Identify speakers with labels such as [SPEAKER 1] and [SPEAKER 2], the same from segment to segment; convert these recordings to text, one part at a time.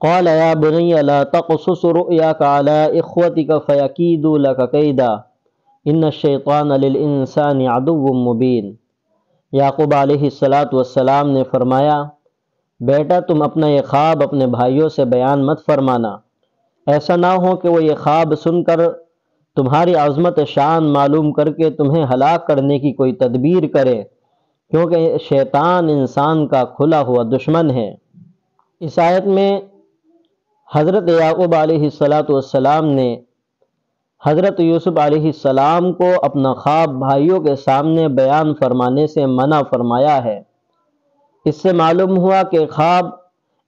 [SPEAKER 1] قال يا بني لا تقصص رؤياك على إخوتك فيكيدوا لك كيدا ان الشیطان للانسان عدو مبین۔ یعقوب علیہ السلام نے فرمایا، بیٹا تم اپنا یہ خواب اپنے بھائیوں سے بیان مت فرمانا، ایسا نہ ہو کہ وہ یہ خواب سن کر تمہاری عظمت شان معلوم کر کے تمہیں ہلاک کرنے کی کوئی تدبیر کرے، کیونکہ شیطان انسان کا کھلا ہوا دشمن ہے۔ اس آیت میں حضرت یعقوب علیہ السلام نے حضرت یوسف علیہ السلام کو اپنا خواب بھائیوں کے سامنے بیان فرمانے سے منع فرمایا ہے۔ اس سے معلوم ہوا کہ خواب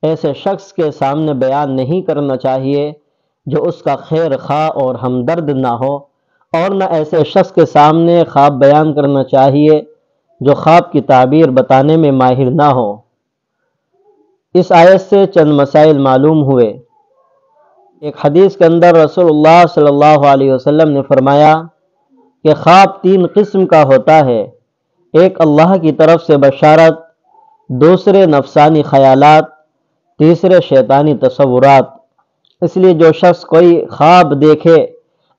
[SPEAKER 1] ایسے شخص کے سامنے بیان نہیں کرنا چاہیے جو اس کا خیر خواہ اور ہمدرد نہ ہو، اور نہ ایسے شخص کے سامنے خواب بیان کرنا چاہیے جو خواب کی تعبیر بتانے میں ماہر نہ ہو۔ اس آیت سے چند مسائل معلوم ہوئے۔ ایک حدیث کے اندر رسول اللہ صلی اللہ علیہ وسلم نے فرمایا کہ خواب 3 قسم کا ہوتا ہے، ایک اللہ کی طرف سے بشارت، دوسرے نفسانی خیالات، تیسرے شیطانی تصورات۔ اس لیے جو شخص کوئی خواب دیکھے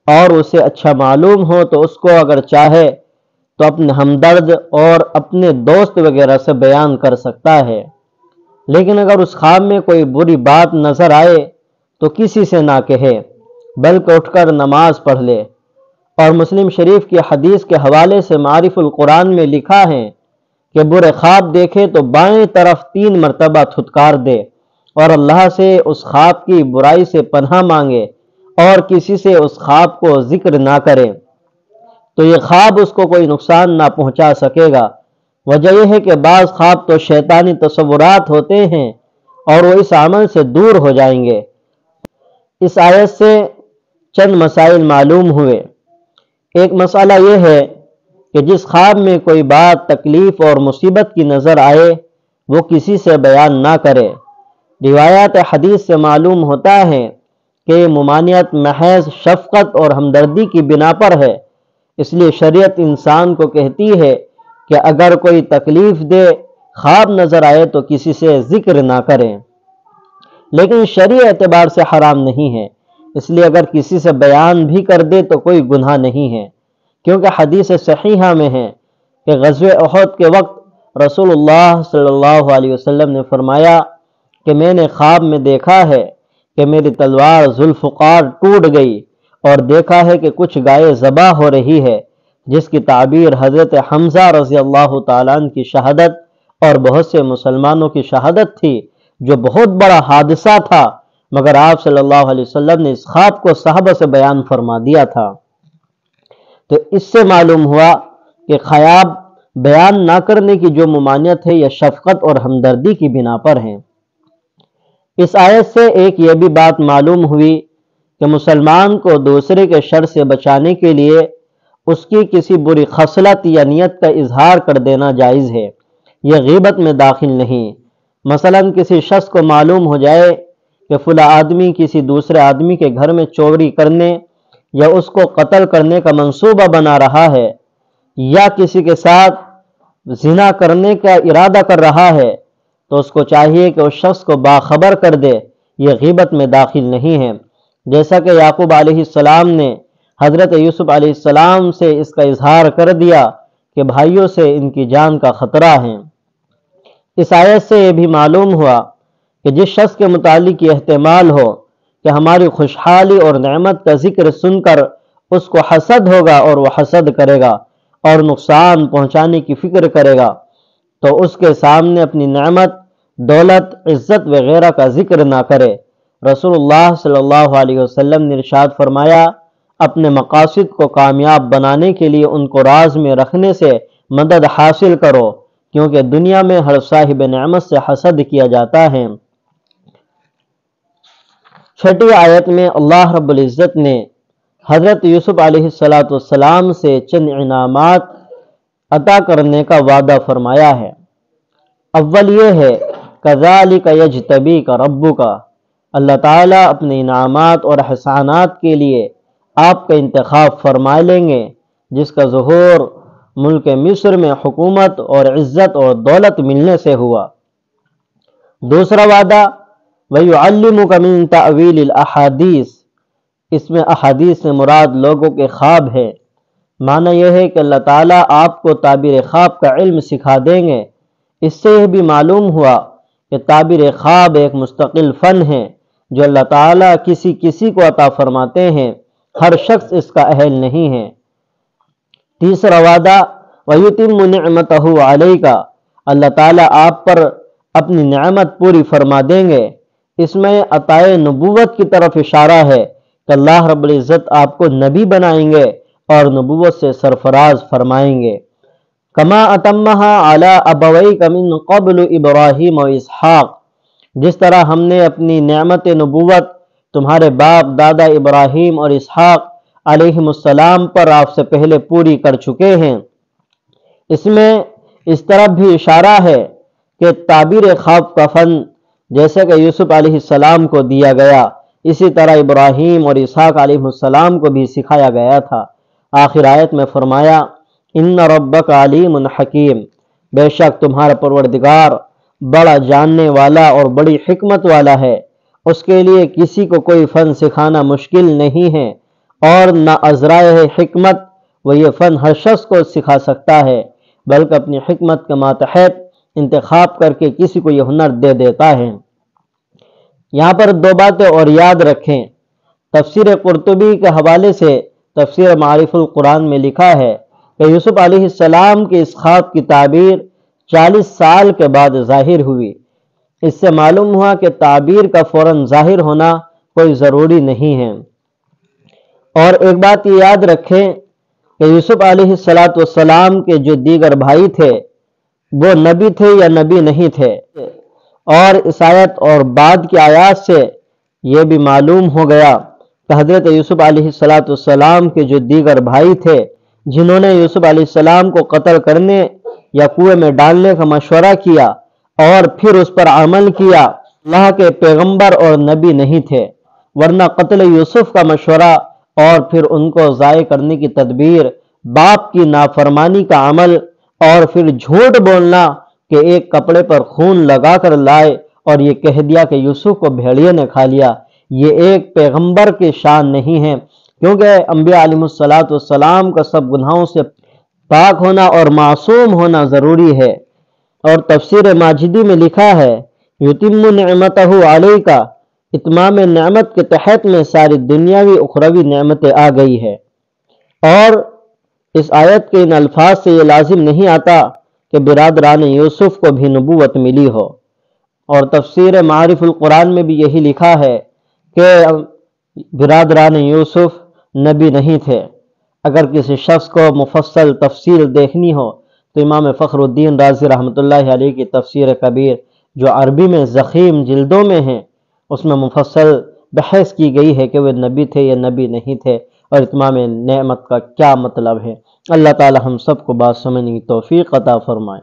[SPEAKER 1] اور اسے اچھا معلوم ہو تو اس کو اگر چاہے تو اپنے ہمدرد اور اپنے دوست وغیرہ سے بیان کر سکتا ہے، لیکن اگر اس خواب میں کوئی بری بات نظر آئے تو کسی سے نہ کہے بلکہ اٹھ کر نماز پڑھ لے۔ اور مسلم شریف کی حدیث کے حوالے سے معارف القرآن میں لکھا ہے کہ برے خواب دیکھے تو بائیں طرف 3 مرتبہ تھتکار دے اور اللہ سے اس خواب کی برائی سے پناہ مانگے اور کسی سے اس خواب کو ذکر نہ کرے، تو یہ خواب اس کو کوئی نقصان نہ پہنچا سکے گا۔ وجہ یہ ہے کہ بعض خواب تو شیطانی تصورات ہوتے ہیں اور وہ اس عمل سے دور ہو جائیں گے۔ اس آیت سے چند مسائل معلوم ہوئے۔ ایک مسئلہ یہ ہے کہ جس خواب میں کوئی بات تکلیف اور مصیبت کی نظر آئے وہ کسی سے بیان نہ کرے۔ روایات حدیث سے معلوم ہوتا ہے کہ یہ ممانعت محض شفقت اور ہمدردی کی بنا پر ہے، اس لیے شریعت انسان کو کہتی ہے کہ اگر کوئی تکلیف دے خواب نظر آئے تو کسی سے ذکر نہ کریں، لیکن شرعی اعتبار سے حرام نہیں ہے، اس لیے اگر کسی سے بیان بھی کر دے تو کوئی گناہ نہیں ہے، کیونکہ حدیث صحیحہ میں ہے کہ غزوہ احد کے وقت رسول اللہ صلی اللہ علیہ وسلم نے فرمایا کہ میں نے خواب میں دیکھا ہے کہ میری تلوار ذوالفقار ٹوٹ گئی اور دیکھا ہے کہ کچھ گائے ذبح ہو رہی ہے، جس کی تعبیر حضرت حمزہ رضی اللہ تعالیٰ عنہ کی شہادت اور بہت سے مسلمانوں کی شہادت تھی، جو بہت بڑا حادثہ تھا، مگر آپ صلی اللہ علیہ وسلم نے اس خواب کو صحابہ سے بیان فرما دیا تھا۔ تو اس سے معلوم ہوا کہ خواب بیان نہ کرنے کی جو ممانعت ہے یہ شفقت اور ہمدردی کی بنا پر ہے۔ اس آیت سے ایک یہ بھی بات معلوم ہوئی کہ مسلمان کو دوسرے کے شر سے بچانے کے لیے اس کی کسی بری خصلت یا نیت کا اظہار کر دینا جائز ہے، یہ غیبت میں داخل نہیں۔ مثلا کسی شخص کو معلوم ہو جائے کہ فلاں آدمی کسی دوسرے آدمی کے گھر میں چوری کرنے یا اس کو قتل کرنے کا منصوبہ بنا رہا ہے یا کسی کے ساتھ زنا کرنے کا ارادہ کر رہا ہے، تو اس کو چاہیے کہ اس شخص کو باخبر کر دے، یہ غیبت میں داخل نہیں ہے۔ جیسا کہ یعقوب علیہ السلام نے حضرت یوسف علیہ السلام سے اس کا اظہار کر دیا کہ بھائیوں سے ان کی جان کا خطرہ ہے۔ اس آیت سے یہ بھی معلوم ہوا کہ جس شخص کے متعلق یہ احتمال ہو کہ ہماری خوشحالی اور نعمت کا ذکر سن کر اس کو حسد ہوگا اور وہ حسد کرے گا اور نقصان پہنچانے کی فکر کرے گا، تو اس کے سامنے اپنی نعمت، دولت، عزت وغیرہ کا ذکر نہ کرے۔ رسول اللہ صلی اللہ علیہ وسلم نے ارشاد فرمایا، اپنے مقاصد کو کامیاب بنانے کے لیے ان کو راز میں رکھنے سے مدد حاصل کرو، کیونکہ دنیا میں ہر صاحب نعمت سے حسد کیا جاتا ہے۔ چھٹی آیت میں اللہ رب العزت نے حضرت یوسف علیہ السلام سے چند انعامات عطا کرنے کا وعدہ فرمایا ہے۔ اول یہ ہے کذالک یجتبیک ربک، اللہ تعالیٰ اپنے انعامات اور احسانات کے لیے آپ کا انتخاب فرما لیں گے، جس کا ظہور ملک مصر میں حکومت اور عزت اور دولت ملنے سے ہوا۔ دوسرا وعدہ وَيُعَلِّمُكَ مِن تَأْوِيلِ الْأَحَادِيثِ، اس میں احادیث سے مراد لوگوں کے خواب ہے۔ معنی یہ ہے کہ اللہ تعالیٰ آپ کو تعبیر خواب کا علم سکھا دیں گے۔ اس سے یہ بھی معلوم ہوا کہ تعبیر خواب ایک مستقل فن ہے جو اللہ تعالیٰ کسی کسی کو عطا فرماتے ہیں، ہر شخص اس کا اہل نہیں ہے۔ تیسرا وعدہ وَيُتِمُّ نِعْمَتَهُ عَلَيْكَ، اللہ تعالیٰ آپ پر اپنی نعمت پوری فرما دیں گے۔ اس میں عطائے نبوت کی طرف اشارہ ہے کہ اللہ رب العزت آپ کو نبی بنائیں گے اور نبوت سے سرفراز فرمائیں گے۔ کما اتمہا علی ابویک من قبل ابراہیم و اسحاق، جس طرح ہم نے اپنی نعمت نبوت تمہارے باپ دادا ابراہیم اور اسحاق علیہم السلام پر آپ سے پہلے پوری کر چکے ہیں۔ اس میں اس طرف بھی اشارہ ہے کہ تعبیر خواب کا فن جیسے کہ یوسف علیہ السلام کو دیا گیا، اسی طرح ابراہیم اور اسحاق علیہ السلام کو بھی سکھایا گیا تھا۔ آخر آیت میں فرمایا ان ربک علیم حکیم، بے شک تمہارا پروردگار بڑا جاننے والا اور بڑی حکمت والا ہے، اس کے لیے کسی کو کوئی فن سکھانا مشکل نہیں ہے، اور نہ عذرائے حکمت وہ یہ فن ہر شخص کو سکھا سکتا ہے، بلکہ اپنی حکمت کے ماتحت انتخاب کر کے کسی کو یہ ہنر دے دیتا ہے۔ یہاں پر دو باتیں اور یاد رکھیں۔ تفسیر قرطبی کے حوالے سے تفسیر معارف القرآن میں لکھا ہے کہ یوسف علیہ السلام کے اس خواب کی تعبیر 40 سال کے بعد ظاہر ہوئی۔ اس سے معلوم ہوا کہ تعبیر کا فوراً ظاہر ہونا کوئی ضروری نہیں ہے۔ اور ایک بات یہ یاد رکھیں کہ یوسف علیہ السلام کے جو دیگر بھائی تھے وہ نبی تھے یا نبی نہیں تھے، اور اس آیت اور بعد کی آیات سے یہ بھی معلوم ہو گیا کہ حضرت یوسف علیہ السلام کے جو دیگر بھائی تھے جنہوں نے یوسف علیہ السلام کو قتل کرنے یا کنویں میں ڈالنے کا مشورہ کیا اور پھر اس پر عمل کیا، اللہ کے پیغمبر اور نبی نہیں تھے، ورنہ قتل یوسف کا مشورہ اور پھر ان کو ضائع کرنے کی تدبیر، باپ کی نافرمانی کا عمل اور پھر جھوٹ بولنا کہ ایک کپڑے پر خون لگا کر لائے اور یہ کہہ دیا کہ یوسف کو بھیڑیے نے کھا لیا، یہ ایک پیغمبر کی شان نہیں ہے، کیونکہ انبیاء علیہ السلام کا سب گناہوں سے پاک ہونا اور معصوم ہونا ضروری ہے۔ اور تفسیر ماجدی میں لکھا ہے یتم نعمتہ علیک، اتمام نعمت کے تحت میں ساری دنیاوی اخروی نعمتیں آ گئی ہے۔ اور اس آیت کے ان الفاظ سے یہ لازم نہیں آتا کہ برادران یوسف کو بھی نبوت ملی ہو۔ اور تفسیر معارف القرآن میں بھی یہی لکھا ہے کہ برادران یوسف نبی نہیں تھے۔ اگر کسی شخص کو مفصل تفصیل دیکھنی ہو تو امام فخر الدین رازی رحمۃ اللہ علیہ کی تفسیر کبیر جو عربی میں ضخیم جلدوں میں ہیں، اس میں مفصل بحث کی گئی ہے کہ وہ نبی تھے یا نبی نہیں تھے اور اتمام نعمت کا کیا مطلب ہے۔ اللہ تعالی ہم سب کو بات سمجھنے کی توفیق عطا فرمائے۔